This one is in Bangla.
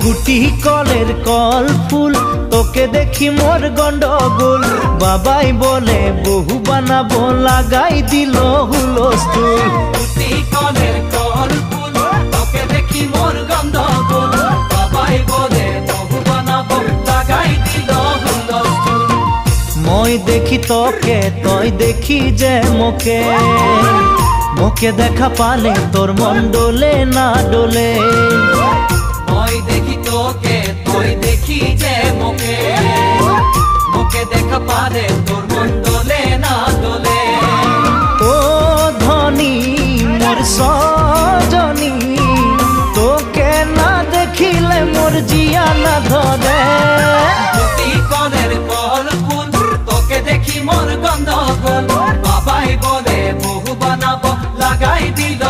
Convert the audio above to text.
গুটি কলের কল ফুল তোকে দেখি মোর গন্ডগোল বাবাই বলে বহু বানাবো লাগাই দিল হুলস্থুল গুটি কলের কল ফুল তোকে দেখি মোর গন্ডগোল বাবাই বলে বহু বানাবো লাগাই দিল হুলস্থুল মই দেখি তোকে তই দেখি যে মোকে মোকে দেখা পালে তোর মন ডোলে না ডোলে মই দেখি তোকে তুই দেখি যে মোকে মোকে দেখা পারে তোর মন দোলে না দোলে ও ধনী মোর সজনী তোকে না দেখিলে মোর জিয়া না ধরে গুটি কলের কল ফুল তোকে দেখি মোর গন্ডগোল বাবাই বলে বহু বানাবো লাগাই দিল